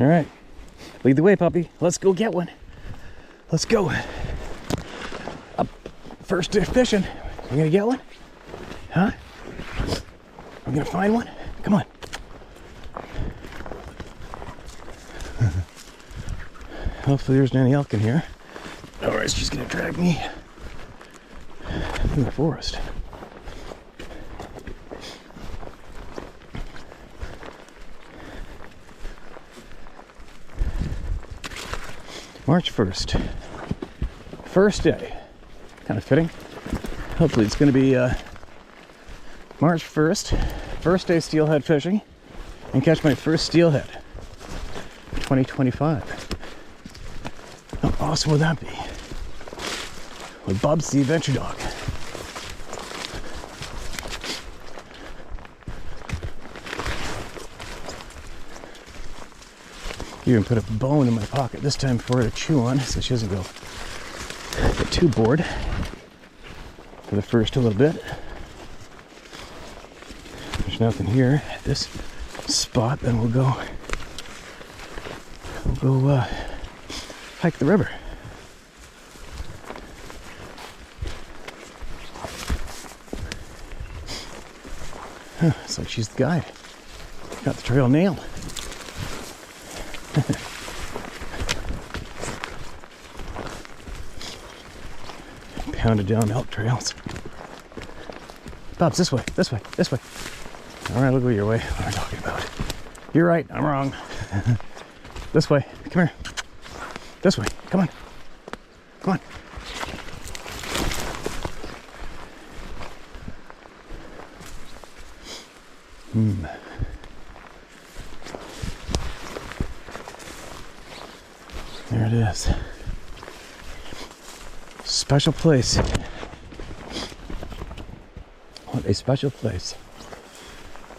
All right, lead the way, puppy. Let's go get one. Let's go. Up first to fishing. You gonna get one? Huh? You gonna find one? Come on. Hopefully there's any elk in here. Otherwise she's gonna drag me in the forest. March 1st. First day. Kind of fitting. Hopefully it's going to be March 1st. First day steelhead fishing. And catch my first steelhead. 2025. How awesome would that be? With Bub's the Adventure Dog. Even put a bone in my pocket this time for her to chew on so she doesn't get too bored for the first little bit. There's nothing here at this spot, then we'll go hike the river. Huh, it's like she's the guide. Got the trail nailed. Pounded down elk trails. Bob's this way, this way, this way. All right, we'll go your way. What am I talking about? You're right, I'm wrong. This way, come here. This way, come on. Come on. There it is. Special place. What a special place.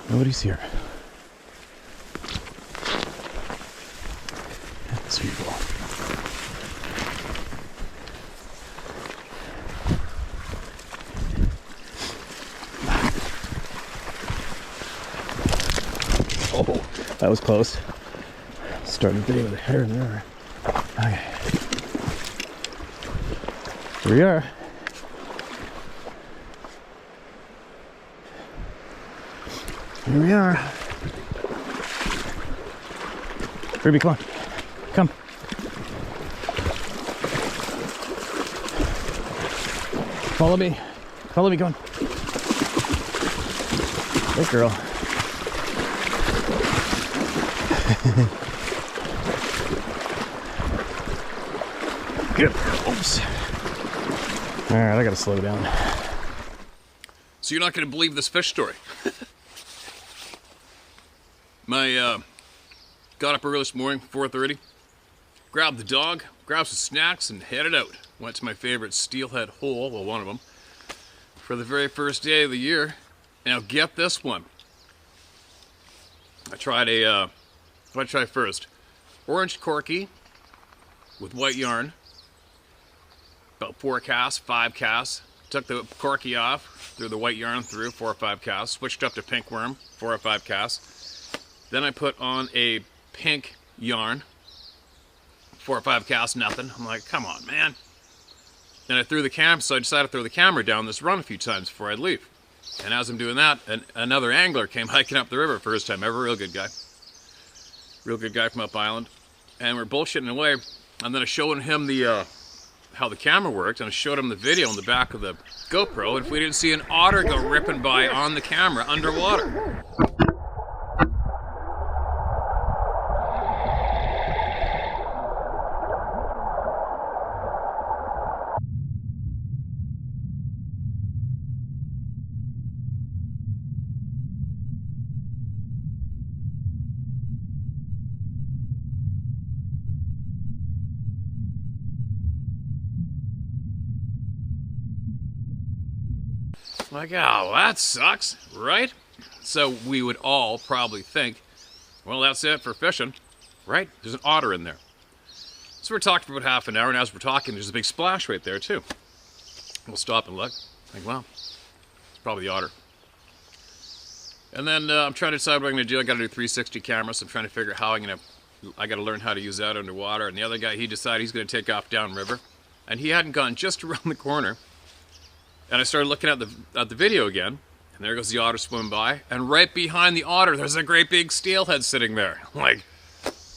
Nobody's here. That's beautiful. Oh, that was close. Started the video with a hair in there. Okay. Here we are. Here we are. Ruby, come on. Come. Follow me. Follow me, go on. Good girl. Good. Oops. All right, I gotta slow down. So you're not gonna believe this fish story. Got up early this morning, 4:30. Grabbed the dog, grabbed some snacks, and headed out. Went to my favorite steelhead hole, well, one of them, for the very first day of the year. Now get this one. I tried what did I try first? Orange corky with white yarn. About 4 casts, 5 casts. Took the corky off, threw the white yarn through, 4 or 5 casts. Switched up to pink worm, 4 or 5 casts. Then I put on a pink yarn, 4 or 5 casts, nothing. I'm like, come on, man. And I threw the camera, so I decided to throw the camera down this run a few times before I'd leave. And as I'm doing that, another angler came hiking up the river, first time ever, real good guy. Real good guy from up island. And we're bullshitting away, and then I showed him the how the camera worked, and I showed him the video on the back of the GoPro, and if we didn't see an otter go ripping by on the camera underwater. Like, oh, that sucks, right? So we would all probably think, well, that's it for fishing, right? There's an otter in there. So we're talking for about half an hour, and as we're talking, there's a big splash right there, too. We'll stop and look. Like, well, it's probably the otter. And then I'm trying to decide what I'm going to do. I got to do 360 cameras. So I'm trying to figure out how I'm going to I got to learn how to use that underwater. And the other guy, he decided he's going to take off downriver. And he hadn't gone just around the corner. And I started looking at the video again. And there goes the otter swimming by. And right behind the otter, there's a great big steelhead sitting there. I'm like,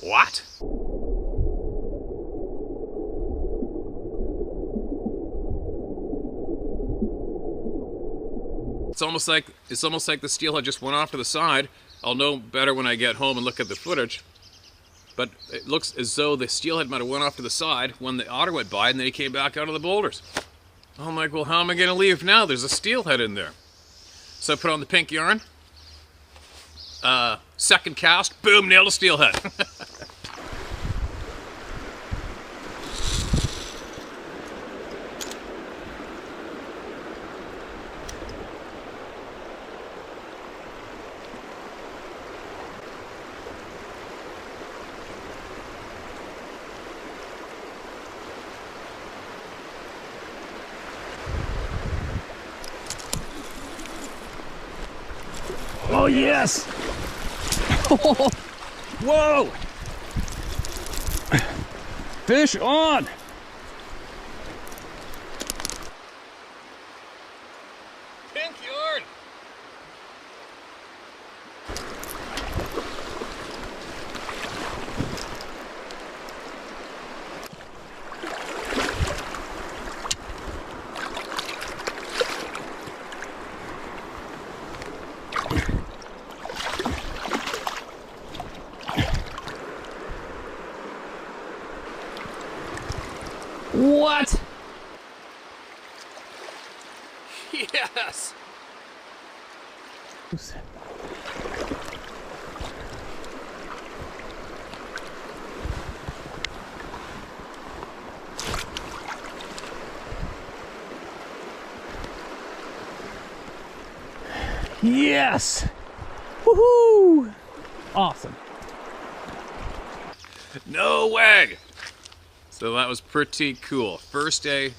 what? It's almost like the steelhead just went off to the side. I'll know better when I get home and look at the footage. But it looks as though the steelhead might have went off to the side when the otter went by, and then he came back out of the boulders. I'm like, well, how am I going to leave now? There's a steelhead in there. So I put on the pink yarn. Second cast, boom, nailed a steelhead. Oh, yes! Whoa! Fish on! Pink yarn! What? Yes! Yes! Woohoo! Awesome. No way! So that was pretty cool. First day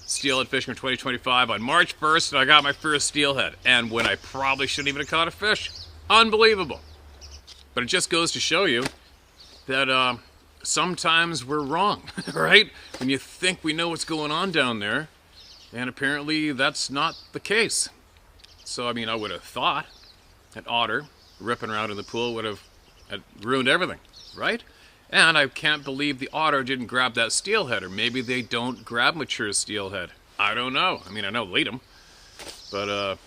steelhead fishing for 2025 on March 1st, and I got my first steelhead. And when I probably shouldn't even have caught a fish. Unbelievable. But it just goes to show you that sometimes we're wrong, right? When you think we know what's going on down there, and apparently that's not the case. So, I mean, I would have thought an otter ripping around in the pool would have ruined everything, right? And I can't believe the otter didn't grab that steelhead, or maybe they don't grab mature steelhead. I don't know. I mean, I know lead them, but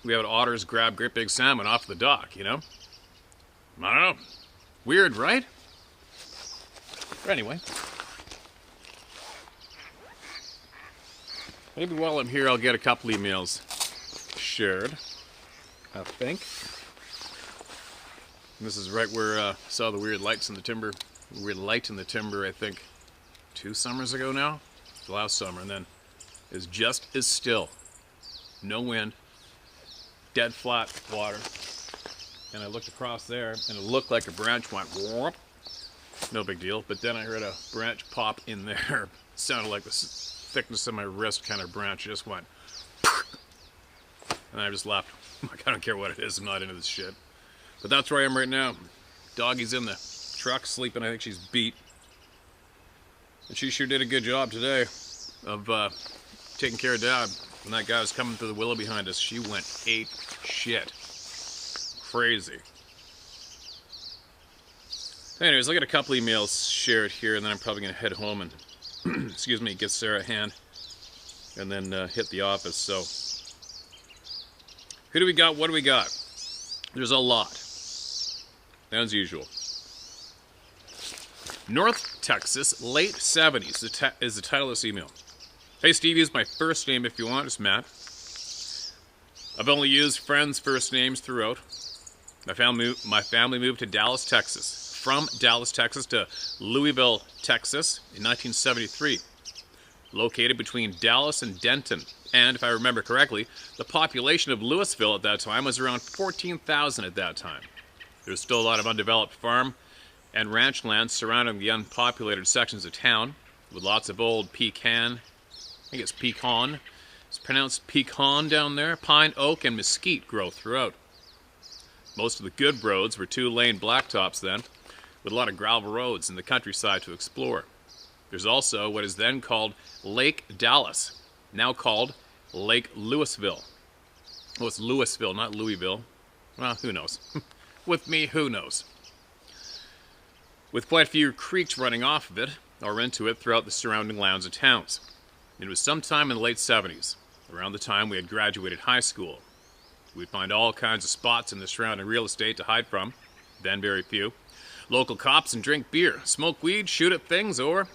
we have otters grab great big salmon off the dock, you know? I don't know. Weird, right? But anyway. Maybe while I'm here, I'll get a couple emails shared, I think. And this is right where I saw the weird lights in the timber. Weird light in the timber, I think, 2 summers ago now. The last summer, and then it's just as still. No wind. Dead flat water. And I looked across there, and it looked like a branch went whoop. No big deal. But then I heard a branch pop in there. It sounded like the thickness of my wrist kind of branch. It just went. And I just left. Like, I don't care what it is. I'm not into this shit. But that's where I am right now. Doggy's in the truck sleeping. I think she's beat. And she sure did a good job today of taking care of Dad. When that guy was coming through the willow behind us, she went ape shit. Crazy. Anyways, I got a couple emails shared here, and then I'm probably going to head home and, excuse me, get Sarah a hand, and then hit the office. So, who do we got? What do we got? There's a lot. As usual. North Texas, late 70s is the title of this email. Hey Steve, use my first name if you want. It's Matt. I've only used friends' first names throughout. My family moved to Dallas, Texas. From Dallas, Texas to Louisville, Texas in 1973. Located between Dallas and Denton. And if I remember correctly, the population of Louisville at that time was around 14,000 at that time. There's still a lot of undeveloped farm and ranch land surrounding the unpopulated sections of town, with lots of old pecan, I think it's pecan, it's pronounced pecan down there, pine, oak, and mesquite grow throughout. Most of the good roads were 2-lane blacktops then, with a lot of gravel roads in the countryside to explore. There's also what is then called Lake Dallas, now called Lake Louisville. Oh, it's Louisville, not Louisville. Well, who knows? With me, who knows? With quite a few creeks running off of it, or into it, throughout the surrounding lands and towns. It was sometime in the late 70s, around the time we had graduated high school. We'd find all kinds of spots in the surrounding real estate to hide from, then very few. Local cops and drink beer, smoke weed, shoot at things, or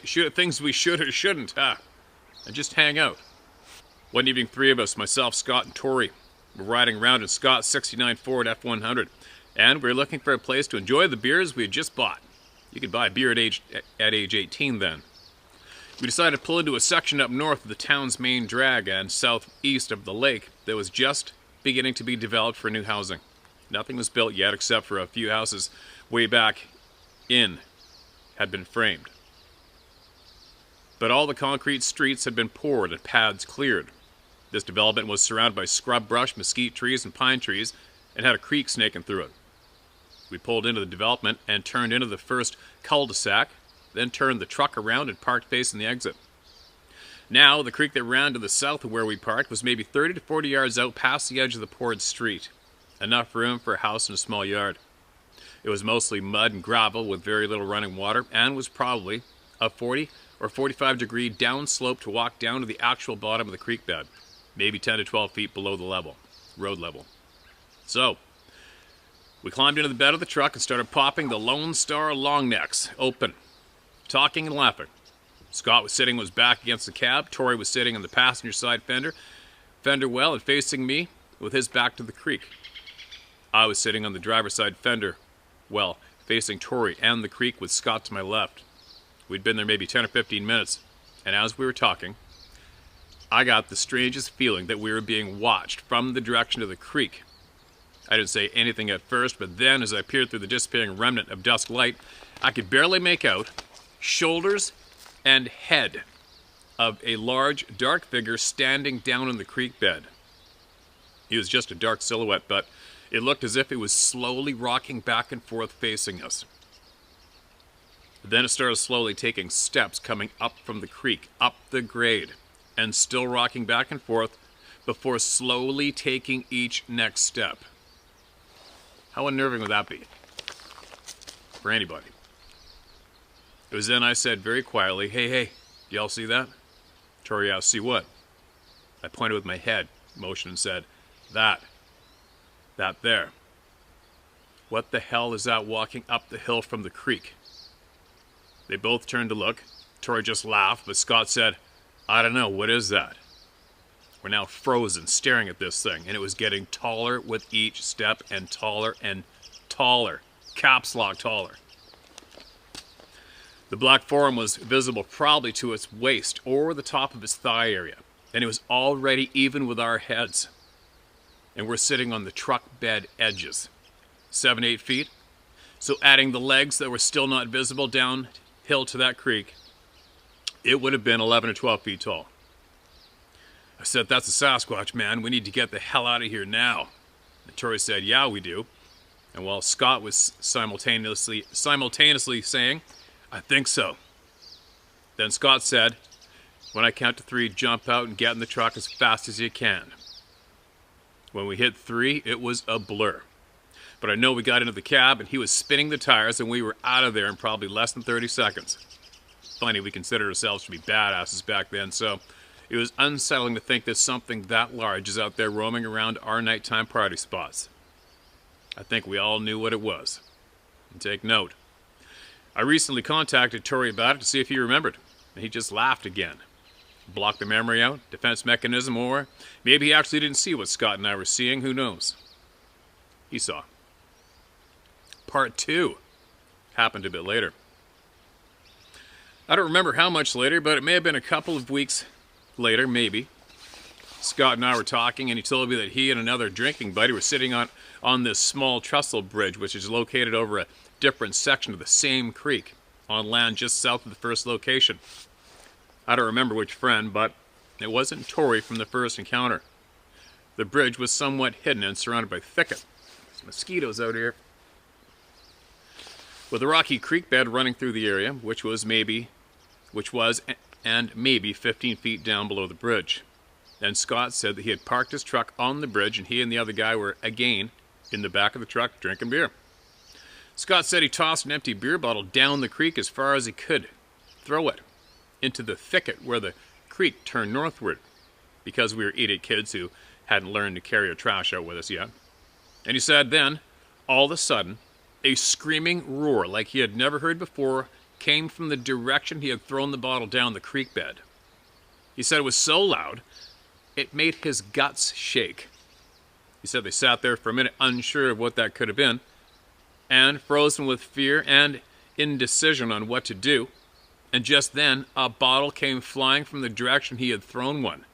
shoot at things we should or shouldn't, and just hang out. One evening, three of us, myself, Scott, and Tori, were riding around in Scott's '69 Ford F100, and we were looking for a place to enjoy the beers we had just bought. You could buy beer at age 18 then. We decided to pull into a section up north of the town's main drag and southeast of the lake that was just beginning to be developed for new housing. Nothing was built yet except for a few houses way back in had been framed. But all the concrete streets had been poured and paths cleared. This development was surrounded by scrub brush, mesquite trees, and pine trees, and had a creek snaking through it. We pulled into the development and turned into the first cul-de-sac, then turned the truck around and parked facing the exit. Now, the creek that ran to the south of where we parked was maybe 30 to 40 yards out past the edge of the poured street. Enough room for a house and a small yard. It was mostly mud and gravel with very little running water, and was probably a 40 or 45 degree downslope to walk down to the actual bottom of the creek bed, maybe 10 to 12 feet below the road level. So, we climbed into the bed of the truck and started popping the Lone Star long necks open, talking and laughing. Scott was sitting with his back against the cab. Tori was sitting on the passenger side fender well and facing me with his back to the creek. I was sitting on the driver's side fender well, facing Tori and the creek with Scott to my left. We'd been there maybe 10 or 15 minutes, and as we were talking, I got the strangest feeling that we were being watched from the direction of the creek. I didn't say anything at first, but then as I peered through the disappearing remnant of dusk light, I could barely make out shoulders and head of a large, dark figure standing down in the creek bed. He was just a dark silhouette, but it looked as if it was slowly rocking back and forth facing us. Then it started slowly taking steps coming up from the creek, up the grade, and still rocking back and forth before slowly taking each next step. How unnerving would that be? For anybody. It was then I said very quietly, hey, do y'all see that? Tori asked, see what? I pointed with my head, motioned and said, that there. What the hell is that walking up the hill from the creek? They both turned to look. Tori just laughed, but Scott said, I don't know, what is that? We're now frozen, staring at this thing, and it was getting taller with each step, and taller and taller. Caps lock taller. The black form was visible probably to its waist or the top of its thigh area, and it was already even with our heads. And we're sitting on the truck bed edges, 7-8 feet. So adding the legs that were still not visible downhill to that creek, it would have been 11 or 12 feet tall. I said, that's a Sasquatch, man. We need to get the hell out of here now. And Tori said, yeah, we do. And while Scott was simultaneously saying, I think so. Then Scott said, when I count to 3, jump out and get in the truck as fast as you can. When we hit 3, it was a blur. But I know we got into the cab and he was spinning the tires and we were out of there in probably less than 30 seconds. Funny, we considered ourselves to be badasses back then, so it was unsettling to think that something that large is out there roaming around our nighttime party spots. I think we all knew what it was. And take note. I recently contacted Tori about it to see if he remembered, and he just laughed again. Blocked the memory out, defense mechanism, or maybe he actually didn't see what Scott and I were seeing, who knows. He saw. Part 2 happened a bit later. I don't remember how much later, but it may have been a couple of weeks later, maybe. Scott and I were talking, and he told me that he and another drinking buddy were sitting on this small trestle bridge, which is located over a different section of the same creek, on land just south of the first location. I don't remember which friend, but it wasn't Tori from the first encounter. The bridge was somewhat hidden and surrounded by thicket. There's mosquitoes out here. with a rocky creek bed running through the area, which was and maybe 15 feet down below the bridge. Then Scott said that he had parked his truck on the bridge and he and the other guy were again in the back of the truck drinking beer. Scott said he tossed an empty beer bottle down the creek as far as he could throw it into the thicket where the creek turned northward, because we were idiot kids who hadn't learned to carry our trash out with us yet. And he said then, all of a sudden, a screaming roar like he had never heard before came from the direction he had thrown the bottle down the creek bed. He said it was so loud, it made his guts shake. He said they sat there for a minute unsure of what that could have been, and frozen with fear and indecision on what to do. And just then, a bottle came flying from the direction he had thrown one,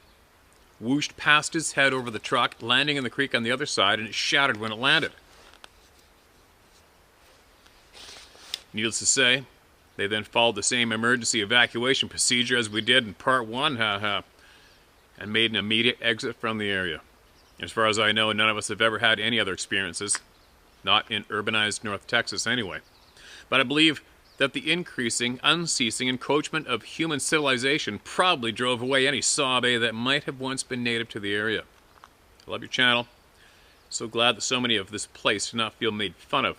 whooshed past his head over the truck, landing in the creek on the other side, and it shattered when it landed. Needless to say, they then followed the same emergency evacuation procedure as we did in part one, and made an immediate exit from the area. As far as I know, none of us have ever had any other experiences, not in urbanized North Texas anyway. But I believe that the increasing, unceasing encroachment of human civilization probably drove away any Sabe that might have once been native to the area. I love your channel. So glad that so many of this place do not feel made fun of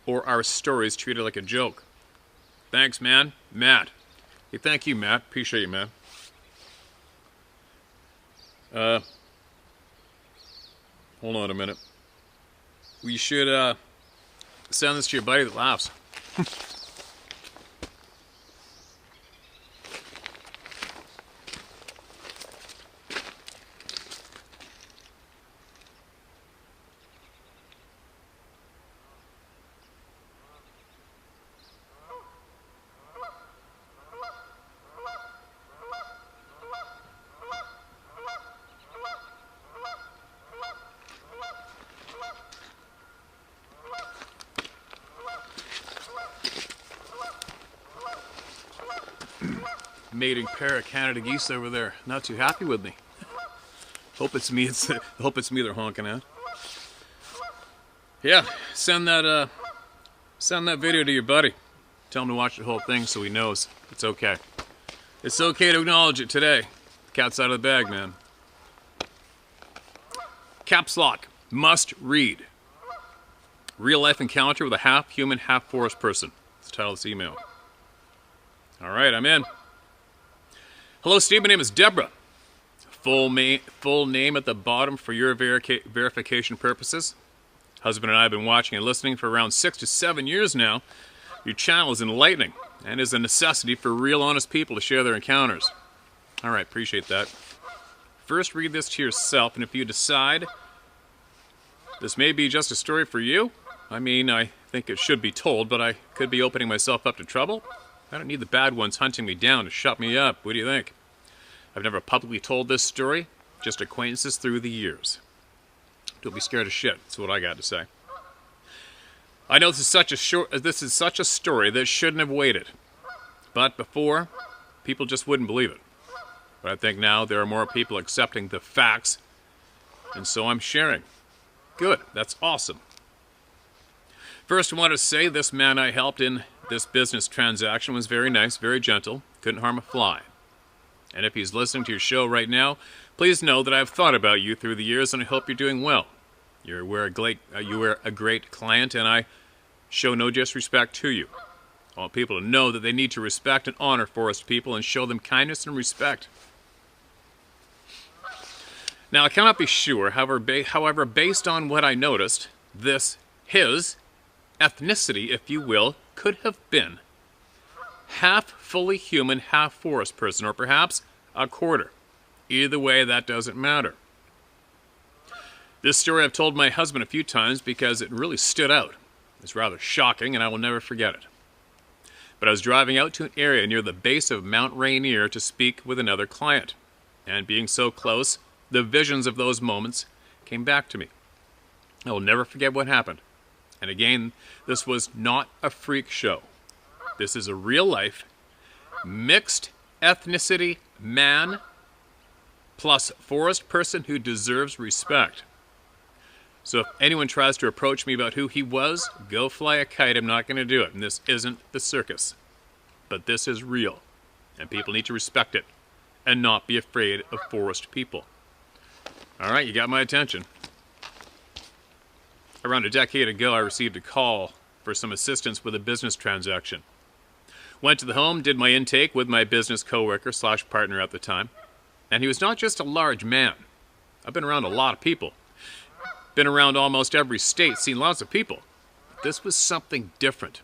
or our stories treated like a joke. Thanks, man. Matt. Hey, thank you, Matt. Appreciate you, man. Hold on a minute. We should, send this to your buddy that laughs. Mating pair of Canada geese over there. Not too happy with me. Hope it's me. Hope it's me they're honking at. Yeah, send that video to your buddy. Tell him to watch the whole thing so he knows it's okay. It's okay to acknowledge it today. Cat's out of the bag, man. Caps lock. Must read. Real life encounter with a half human, half forest person. That's the title of this email. All right, I'm in. Hello, Steve. My name is Deborah. Full name at the bottom for your verification purposes. Husband and I have been watching and listening for around 6 to 7 years now. Your channel is enlightening and is a necessity for real honest people to share their encounters. All right, appreciate that. First, read this to yourself, and if you decide this may be just a story for you, I mean, I think it should be told, but I could be opening myself up to trouble. I don't need the bad ones hunting me down to shut me up. What do you think? I've never publicly told this story, just acquaintances through the years. Don't be scared of shit. That's what I got to say. I know this is such a story that shouldn't have waited. But before, people just wouldn't believe it. But I think now there are more people accepting the facts, and so I'm sharing. Good. That's awesome. First, I want to say this man I helped in this business transaction was very nice, very gentle, couldn't harm a fly. And if he's listening to your show right now, please know that I've thought about you through the years and I hope you're doing well. You were a great client and I show no disrespect to you. I want people to know that they need to respect and honor forest people and show them kindness and respect. Now, I cannot be sure, however, based on what I noticed, his ethnicity, if you will, could have been half fully human, half forest person, or perhaps a quarter. Either way, that doesn't matter. This story I've told my husband a few times because it really stood out. It's rather shocking, and I will never forget it. But I was driving out to an area near the base of Mount Rainier to speak with another client. And being so close, the visions of those moments came back to me. I will never forget what happened. And again, this was not a freak show. This is a real-life, mixed ethnicity man plus forest person who deserves respect. So if anyone tries to approach me about who he was, go fly a kite. I'm not going to do it. And this isn't the circus. But this is real. And people need to respect it. And not be afraid of forest people. Alright, you got my attention. Around a decade ago, I received a call for some assistance with a business transaction. Went to the home, did my intake with my business coworker / partner at the time. And he was not just a large man. I've been around a lot of people. Been around almost every state, seen lots of people. This was something different.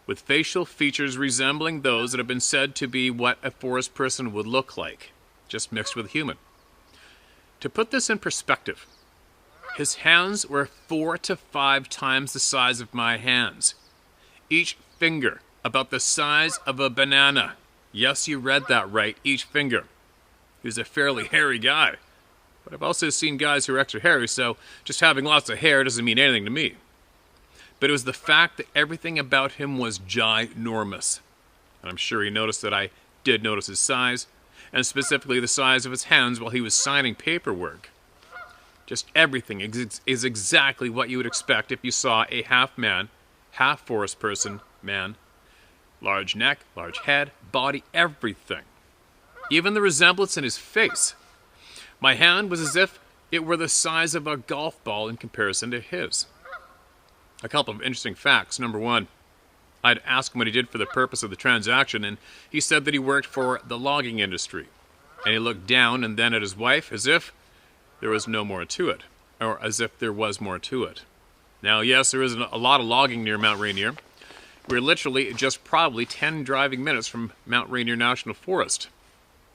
With facial features resembling those that have been said to be what a forest person would look like, just mixed with human. To put this in perspective, his hands were 4 to 5 times the size of my hands. Each finger about the size of a banana. Yes, you read that right, each finger. He was a fairly hairy guy. But I've also seen guys who are extra hairy, so just having lots of hair doesn't mean anything to me. But it was the fact that everything about him was ginormous. And I'm sure he noticed that I did notice his size, and specifically the size of his hands while he was signing paperwork. Just everything is exactly what you would expect if you saw a half man, half forest person man. Large neck, large head, body, everything. Even the resemblance in his face. My hand was as if it were the size of a golf ball in comparison to his. A couple of interesting facts. Number one, I'd asked him what he did for the purpose of the transaction, and he said that he worked for the logging industry. And he looked down and then at his wife as if there was no more to it, or as if there was more to it. Now, yes, there isn't a lot of logging near Mount Rainier. We're literally just probably 10 driving minutes from Mount Rainier National Forest.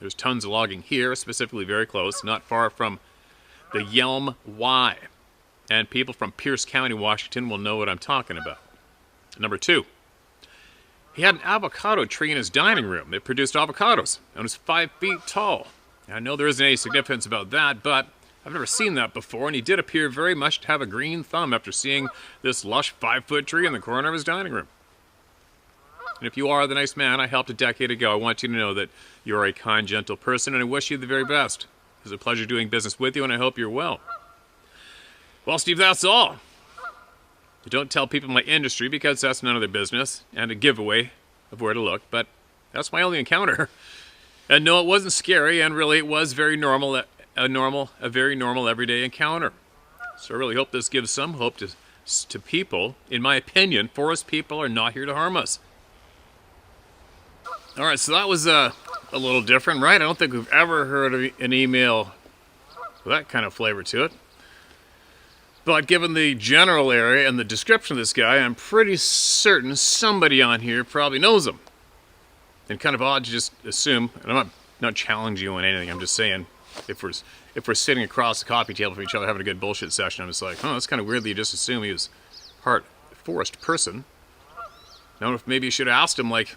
There's tons of logging here, specifically very close, not far from the Yelm Y. And people from Pierce County, Washington will know what I'm talking about. Number two, he had an avocado tree in his dining room. It produced avocados and was 5 feet tall. I know there isn't any significance about that, but I've never seen that before, and he did appear very much to have a green thumb after seeing this lush 5-foot tree in the corner of his dining room. And if you are the nice man I helped a decade ago, I want you to know that you're a kind, gentle person, and I wish you the very best. It was a pleasure doing business with you, and I hope you're well. Well, Steve, that's all. Don't tell people my industry because that's none of their business, and a giveaway of where to look, but that's my only encounter. And no, it wasn't scary, and really it was very normal, a very normal everyday encounter. So I really hope this gives some hope to people. In my opinion, forest people are not here to harm us. All right, so that was a little different, right? I don't think we've ever heard of an email with that kind of flavor to it. But given the general area and the description of this guy, I'm pretty certain somebody on here probably knows him. And kind of odd to just assume, and I'm not challenging you on anything, I'm just saying, if we're sitting across the coffee table from each other having a good bullshit session, I'm just like, that's kind of weird that you just assume he was part forest person. Now, if maybe you should have asked him, like,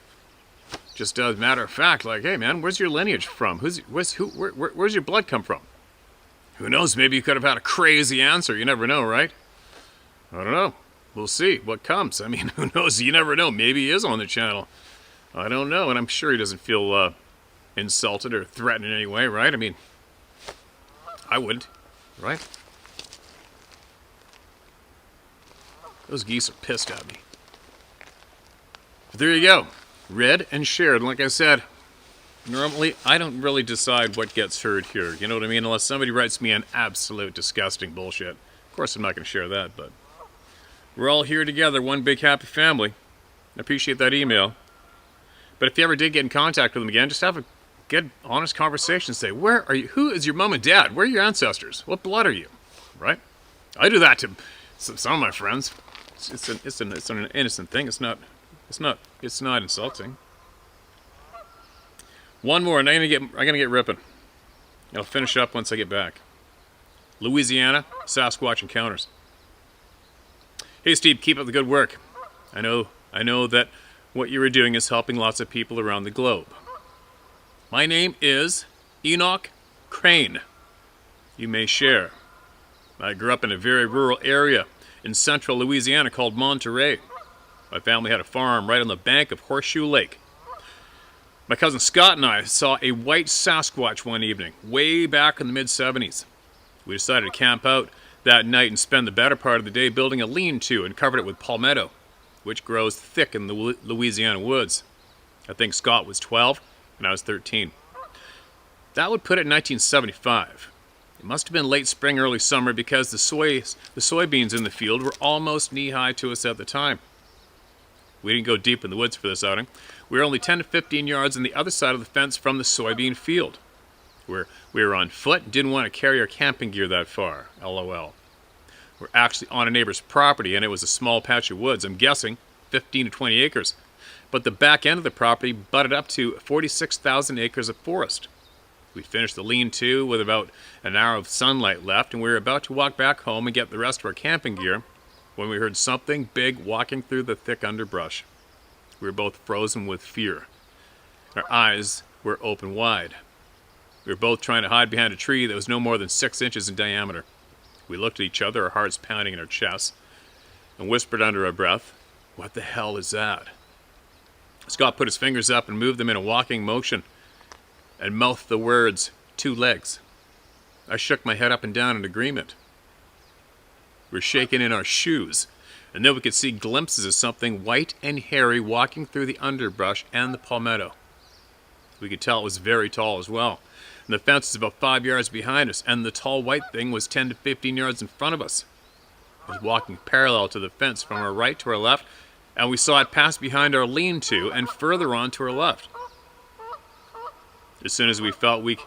just as a matter of fact, like, hey man, where's your lineage from? Where's your blood come from? Who knows, maybe you could have had a crazy answer. You never know, right? I don't know. We'll see what comes. I mean, who knows? You never know. Maybe he is on the channel. I don't know, and I'm sure he doesn't feel insulted or threatened in any way, right? I mean, I wouldn't, right? Those geese are pissed at me. But there you go. Read and shared. Like I said, normally I don't really decide what gets heard here. You know what I mean? Unless somebody writes me an absolute disgusting bullshit. Of course I'm not going to share that, but we're all here together, one big happy family. I appreciate that email. But if you ever did get in contact with them again, just have a good, honest conversation. Say, where are you? Who is your mom and dad? Where are your ancestors? What blood are you? Right? I do that to some of my friends. It's an innocent thing. It's not insulting. One more, and I'm gonna get ripping. I'll finish up once I get back. Louisiana, Sasquatch encounters. Hey Steve, keep up the good work. I know that what you are doing is helping lots of people around the globe. My name is Enoch Crane. You may share. I grew up in a very rural area in central Louisiana called Monterey. My family had a farm right on the bank of Horseshoe Lake. My cousin Scott and I saw a white Sasquatch one evening, way back in the mid-70s. We decided to camp out that night and spend the better part of the day building a lean-to and covered it with palmetto, which grows thick in the Louisiana woods. I think Scott was 12 and I was 13. That would put it in 1975. It must have been late spring, early summer, because the soybeans in the field were almost knee-high to us at the time. We didn't go deep in the woods for this outing. We were only 10 to 15 yards on the other side of the fence from the soybean field. We were on foot and didn't want to carry our camping gear that far, LOL. We're actually on a neighbor's property, and it was a small patch of woods, I'm guessing 15 to 20 acres. But the back end of the property butted up to 46,000 acres of forest. We finished the lean-to with about an hour of sunlight left, and we were about to walk back home and get the rest of our camping gear when we heard something big walking through the thick underbrush. We were both frozen with fear. Our eyes were open wide. We were both trying to hide behind a tree that was no more than 6 inches in diameter. We looked at each other, our hearts pounding in our chests, and whispered under our breath, "What the hell is that?" Scott put his fingers up and moved them in a walking motion and mouthed the words, "2 legs." I shook my head up and down in agreement. We were shaking in our shoes, and then we could see glimpses of something white and hairy walking through the underbrush and the palmetto. We could tell it was very tall as well, and the fence was about 5 yards behind us, and the tall white thing was 10 to 15 yards in front of us. It was walking parallel to the fence from our right to our left, and we saw it pass behind our lean-to and further on to our left. As soon as we felt we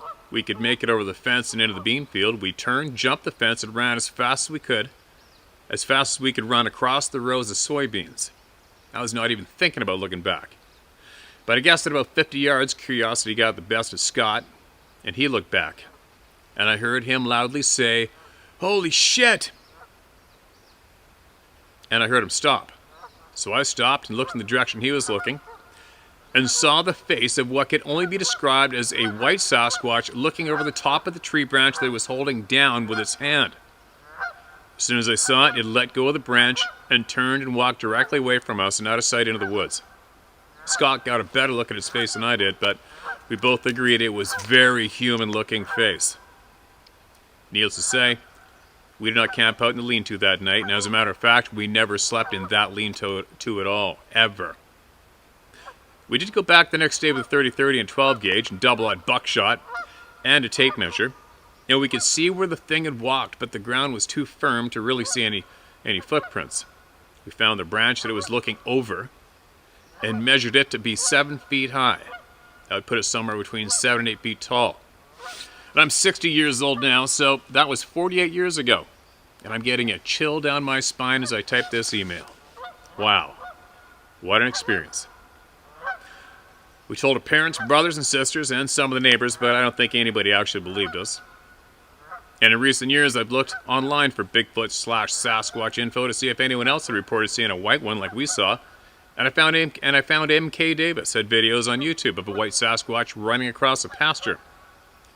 could make it over the fence and into the bean field, we turned, jumped the fence, and ran as fast as we could run across the rows of soybeans. I was not even thinking about looking back. But I guess at about 50 yards, curiosity got the best of Scott, and he looked back. And I heard him loudly say, "Holy shit!" And I heard him stop. So I stopped and looked in the direction he was looking, and saw the face of what could only be described as a white Sasquatch looking over the top of the tree branch that it was holding down with its hand. As soon as I saw it, it let go of the branch and turned and walked directly away from us and out of sight into the woods. Scott got a better look at his face than I did, but we both agreed it was very human-looking face. Needless to say, we did not camp out in the lean-to that night, and as a matter of fact, we never slept in that lean-to at all, ever. We did go back the next day with 30-30 and 12 gauge and double-aught buckshot and a tape measure, and we could see where the thing had walked, but the ground was too firm to really see any footprints. We found the branch that it was looking over and measured it to be 7 feet high. That would put it somewhere between 7 and 8 feet tall. And I'm 60 years old now, so that was 48 years ago. And I'm getting a chill down my spine as I type this email. Wow. What an experience. We told our parents, brothers and sisters, and some of the neighbors, but I don't think anybody actually believed us. And in recent years, I've looked online for Bigfoot/Sasquatch info to see if anyone else had reported seeing a white one like we saw. And I found MK Davis had videos on YouTube of a white Sasquatch running across a pasture.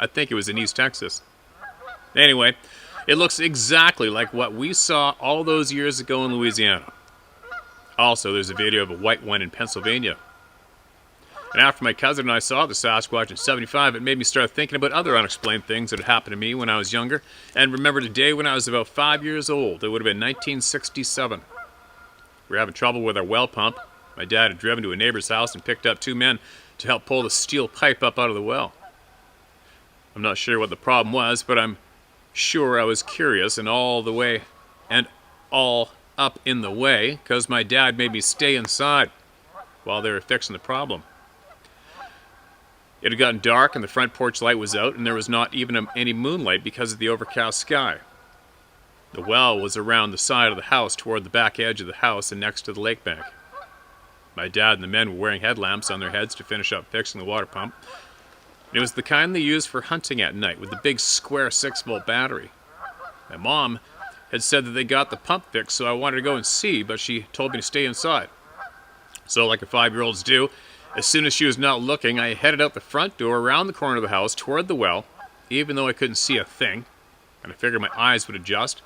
I think it was in East Texas. Anyway, it looks exactly like what we saw all those years ago in Louisiana. Also, there's a video of a white one in Pennsylvania. And after my cousin and I saw the Sasquatch in '75, it made me start thinking about other unexplained things that had happened to me when I was younger, and remembered a day when I was about 5 years old. It would have been 1967. We were having trouble with our well pump. My dad had driven to a neighbor's house and picked up 2 men to help pull the steel pipe up out of the well. I'm not sure what the problem was, but I'm sure I was curious and all up in the way, because my dad made me stay inside while they were fixing the problem. It had gotten dark and the front porch light was out, and there was not even any moonlight because of the overcast sky. The well was around the side of the house toward the back edge of the house and next to the lake bank. My dad and the men were wearing headlamps on their heads to finish up fixing the water pump. And it was the kind they used for hunting at night with the big square 6-volt battery. My mom had said that they got the pump fixed, so I wanted to go and see, but she told me to stay inside. So like a 5-year-olds do, as soon as she was not looking, I headed out the front door around the corner of the house toward the well, even though I couldn't see a thing, and I figured my eyes would adjust,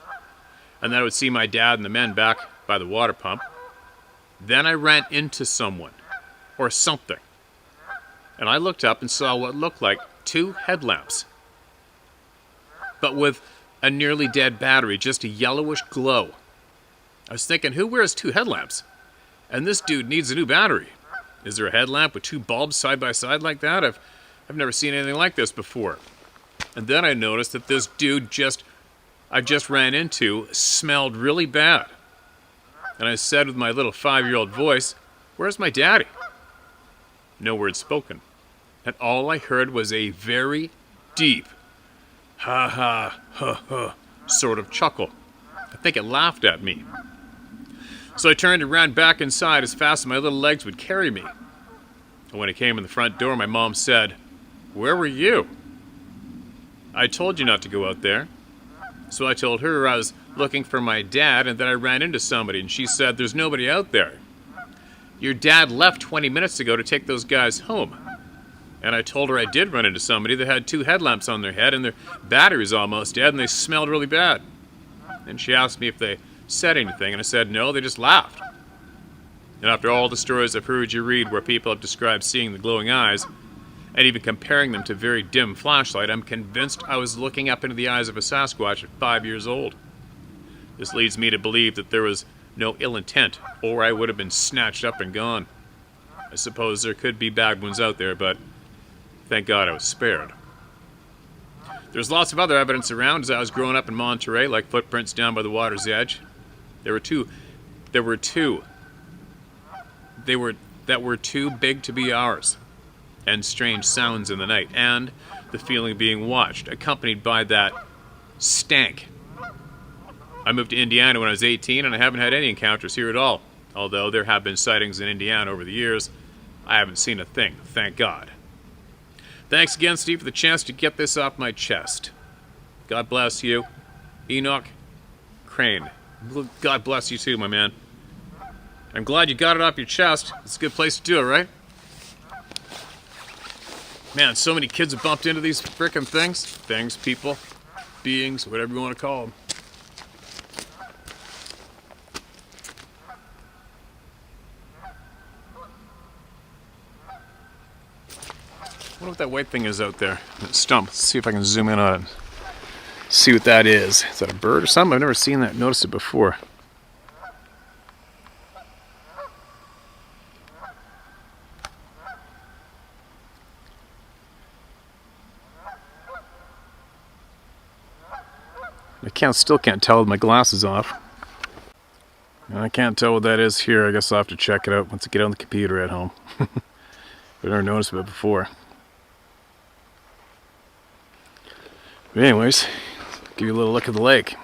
and then I would see my dad and the men back by the water pump. Then I ran into someone, or something, and I looked up and saw what looked like 2 headlamps, but with a nearly dead battery, just a yellowish glow. I was thinking, who wears 2 headlamps? And this dude needs a new battery. Is there a headlamp with 2 bulbs side by side like that? I've never seen anything like this before. And then I noticed that this dude I just ran into smelled really bad. And I said with my little 5-year-old voice, "Where's my daddy?" No word spoken. And all I heard was a very deep, ha ha, ha ha, sort of chuckle. I think it laughed at me. So I turned and ran back inside as fast as my little legs would carry me. And when I came in the front door, my mom said, "Where were you?" "I told you not to go out there." So I told her I was looking for my dad and that I ran into somebody, and she said, "There's nobody out there. Your dad left 20 minutes ago to take those guys home." And I told her I did run into somebody that had 2 headlamps on their head and their battery's almost dead and they smelled really bad. And she asked me if they said anything, and I said no, they just laughed. And after all the stories I've heard you read where people have described seeing the glowing eyes, and even comparing them to very dim flashlight, I'm convinced I was looking up into the eyes of a Sasquatch at 5 years old. This leads me to believe that there was no ill intent, or I would have been snatched up and gone. I suppose there could be bad ones out there, but thank God I was spared. There's lots of other evidence around as I was growing up in Monterey, like footprints down by the water's edge. There were two that were too big to be ours, and strange sounds in the night, and the feeling of being watched, accompanied by that stank. I moved to Indiana when I was 18, and I haven't had any encounters here at all. Although there have been sightings in Indiana over the years, I haven't seen a thing, thank God. Thanks again, Steve, for the chance to get this off my chest. God bless you. Enoch Crane. God bless you too, my man. I'm glad you got it off your chest. It's a good place to do it, right? Man, so many kids have bumped into these frickin' things. Things, people, beings, whatever you want to call them. I wonder what that white thing is out there. That stump. Let's see if I can zoom in on it. See what that is. Is that a bird or something? I've never seen that, noticed it before. Still can't tell with my glasses off. I can't tell what that is here. I guess I'll have to check it out once I get on the computer at home. I've never noticed it before. But anyways, give you a little look at the lake.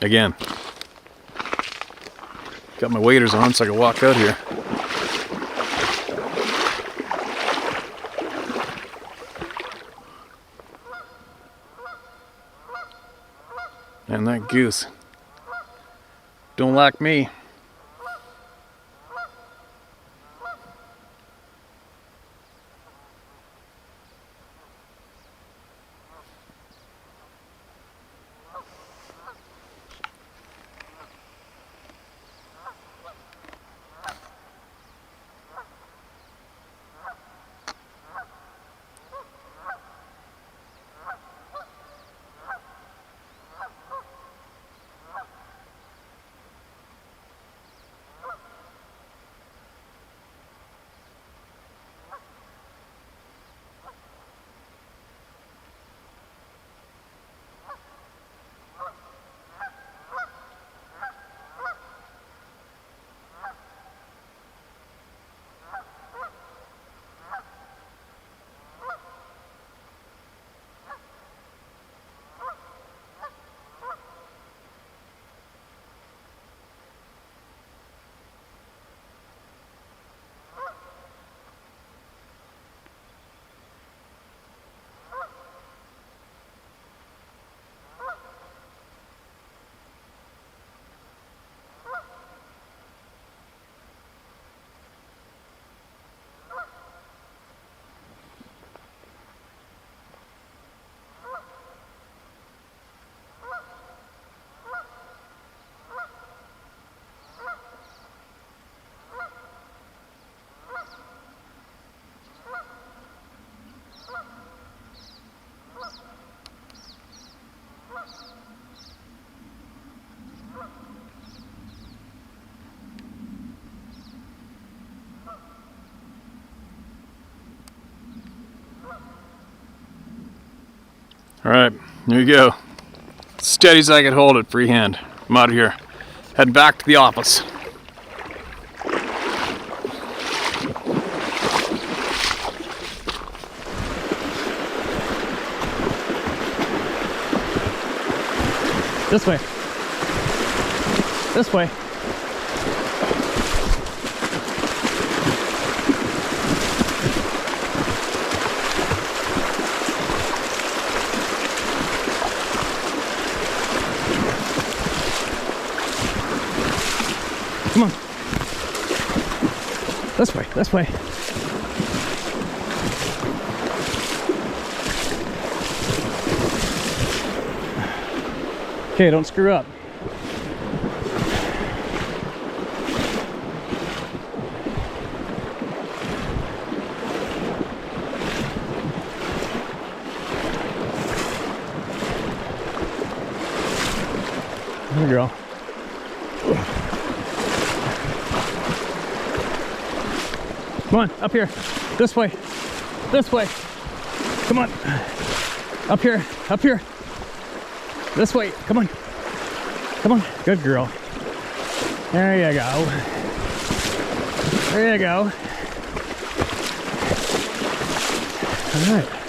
Again. Got my waders on so I can walk out here. And that goose don't like me. All right, here you go. Steady as I can hold it, freehand. I'm out of here. Heading back to the office. This way. This way. Come on. This way, this way. Okay, don't screw up. There you go. Come on, up here. This way. This way. Come on. Up here. Up here. This way. Come on. Come on. Good girl. There you go. There you go. All right.